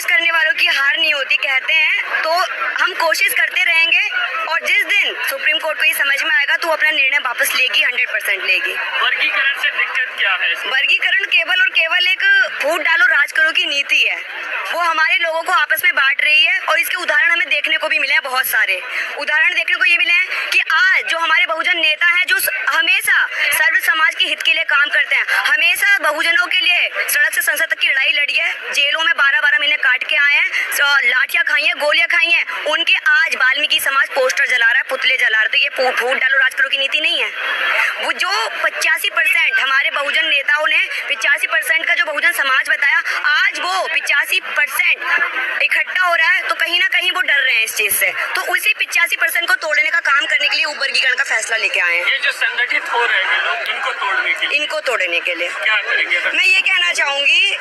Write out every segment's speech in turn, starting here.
कोशिश करने वालों की हार नहीं होती कहते हैं, तो हम कोशिश करते रहेंगे और जिस दिन सुप्रीम कोर्ट को ये समझ में आएगा तो वो अपना निर्णय वापस लेगी, 100% लेगी। वर्गीकरण से दिक्कत क्या है? वर्गीकरण केवल और केवल एक फूट डालो राज करो की नीति है। वो हमारे लोगों को आपस में बांट रही है और इसके उदाहरण हमें देखने को भी मिले हैं। बहुत सारे उदाहरण देखने को ये मिले हैं कि आज जो हमारे बहुजन नेता हैं जो हमेशा सर्व समाज के हित के लिए काम करते हैं, हमेशा बहुजनों के लिए सड़क से संसद तक की लड़ाई लड़ी है, जेलों में 12-12 महीने काट के आए हैं, लाठियां खाई हैं, गोलियां खाई हैं, उनके आज वाल्मीकि समाज पोस्टर जला रहा है, पुतले जला रहा है। तो ये फूट डालो राज करो की नीति नहीं है। वो जो 85% हमारे बहुजन नेताओं ने 85% का जो बहुजन समाज बताया, आज वो 85% इकट्ठा हो रहा है, तो कहीं ना कहीं वो डर रहे हैं इस चीज से। तो उसी 85% को तोड़ने का काम करने के लिए वर्गीकरण का फैसला लेके आए हैं। ये जो संगठित हो रहे हैं लोग, इनको तोड़ने के लिए क्या करेंगे? मैं ये कहना चाहूंगी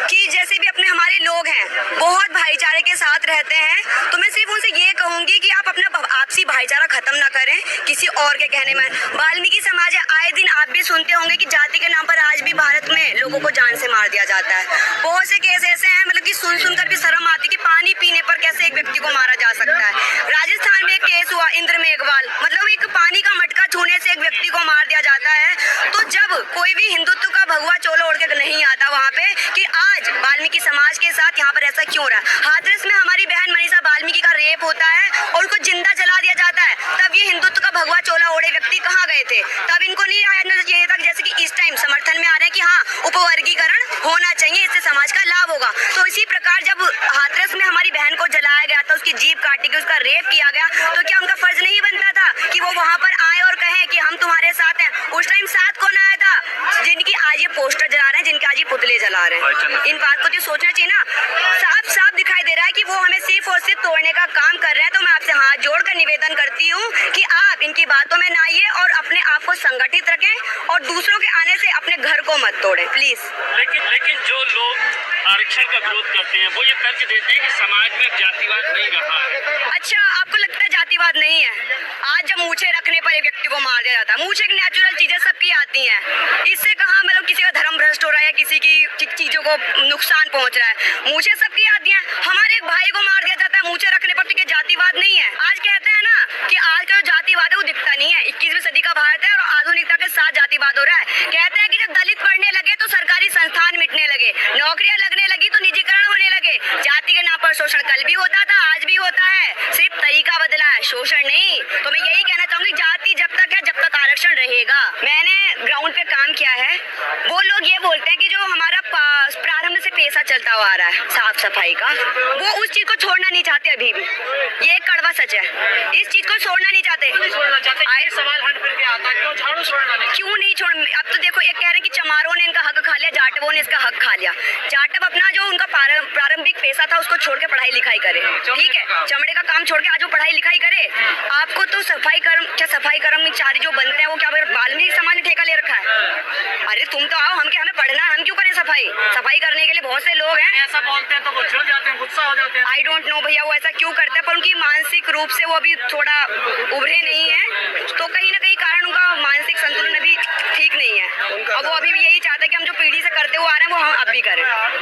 कि जैसे भी अपने हमारे लोग हैं बहुत भाईचारे के साथ रहते हैं, तो मैं सिर्फ उनसे ये कहूंगी कि आप अपना आपसी भाईचारा खत्म ना करें किसी और के कहने में। वाल्मीकि समाज है, आए दिन आप भी सुनते होंगे कि जाति के नाम पर आज भी भारत में लोगों को जान से मार दिया जाता है। बहुत से केस ऐसे हैं, मतलब कि सुनकर भी शर्म आती कि पानी पीने पर कैसे एक व्यक्ति को मारा जा सकता है। राजस्थान में एक केस हुआ, इंद्र मेघवाल, मतलब एक पानी का मटका छूने से एक व्यक्ति को मार दिया जाता है। तो जब कोई भी हिंदुत्व का भगवा चोला ओढ़ के नहीं आता वहाँ पे कि आज वाल्मीकि समाज के साथ यहाँ पर ऐसा क्यों रहा। हाथरस में हमारी बहन मनीषा वाल्मीकि का रेप होता है और उनको जिंदा जला दिया जाता है, तब ये हिंदुत्व का भगवा चोला ओढ़े व्यक्ति कहाँ गए थे? तब इनको नहीं आया चाहिए था, जैसे कि इस टाइम समर्थन में आ रहे हैं कि हाँ उपवर्गीकरण होना चाहिए, इससे समाज का लाभ होगा। तो इसी प्रकार जब हाथरस में हमारी बहन को जलाया गया था, उसकी जीभ काटी गई, उसका रेप किया गया, तो क्या उनका फर्ज नहीं बनता था कि वो वहाँ पर आए और कहें कि हम तुम्हारे साथ हैं? उस टाइम साथ कौन आया था? जिनकी आज ये पोस्टर जला रहे हैं, जिनके आज ये पुतले जला रहे हैं। इन बात को तो सोचना चाहिए ना। साफ साफ दिखाई दे रहा है कि वो हमें सिर्फ और सिर्फ तोड़ने का काम कर रहे हैं। तो मैं आपसे हाथ जोड़कर निवेदन करती हूँ कि आप इनकी बातों में ना आइए और अपने आप को संगठित रखें और दूसरों के आने से अपने घर को मत तोड़ें प्लीज। लेकिन जो लोग आरक्षण का विरोध करते हैं वो ये तर्क देते हैं कि समाज में जातिवाद नहीं रहा है। अच्छा, आपको लगता है जातिवाद नहीं है? आज जब मूछे रखने पर एक व्यक्ति को मार दिया जाता है, मूछे एक नेचुरल चीजें सबकी आती हैं, इससे कहाँ मतलब किसी का धर्म भ्रष्ट हो रहा है, किसी की चीजों को नुकसान पहुंच रहा है? मूछे सबकी आती हैं। हमारे एक भाई को मार दिया जाता है मूछे रखने पर, तो क्या जातिवाद नहीं है? आज कहते हैं ना कि आज का जो जातिवाद है वो दिखता नहीं है। 21वीं सदी का भारत है और आधुनिकता के साथ जातिवाद हो रहा है। कहते हैं कि जब दलित पढ़ने लगे तो सरकारी संस्थान मिटने लगे, नौकरियां लगने लगी तो निजीकरण होने लगे। जाति के नाम पर शोषण कल भी होता था, आज भी होता है, सिर्फ तरीका बदला है, शोषण नहीं। तो मैं यही कहना चाहूंगी, जाति जब तक है जब तक आरक्षण रहेगा। मैंने ग्राउंड पे काम किया है, वो लोग ये बोलते हैं कि जो हमारा प्रारंभ से पेशा चलता हुआ आ रहा है साफ सफाई का, वो उस चीज को छोड़ना नहीं चाहते अभी भी। ये एक कड़वा सच है, इस चीज को छोड़ना नहीं चाहते। आए सवाल हट फिर के आता है क्यों झाड़ू छोड़ना नहीं? क्यों नहीं छोड़? अब तो देखो, एक कह रहे हैं कि चमारों ने इनका हक खा लिया, जाटवों ने इसका हक खा लिया। जाटव अपना जो उनका प्रारंभिक पेशा था उसको छोड़ के पढ़ाई लिखाई करे, ठीक है, चमड़े का काम छोड़ के आज वो पढ़ाई लिखाई करे। आपको तो सफाई कर्मचारी जो बनते हैं वो क्या वाल्मीकि समाज ने ठेका ले रखा है? अरे तुम तो आओ, हमें पढ़ना है, हम क्यों करें सफाई करने के लिए बहुत से लोग हैं। ऐसा बोलते हैं तो वो चिढ़ जाते हैं, गुस्सा हो जाते हैं। आई डोंट नो भैया वो ऐसा क्यों करते हैं, पर उनकी मानसिक रूप से वो अभी थोड़ा उभरे नहीं है, तो कहीं ना कहीं कारण उनका मानसिक संतुलन अभी ठीक नहीं है। अब वो अभी भी यही चाहते हैं कि हम जो पीढ़ी से करते हुए आ रहे हैं वो हम अब भी करें।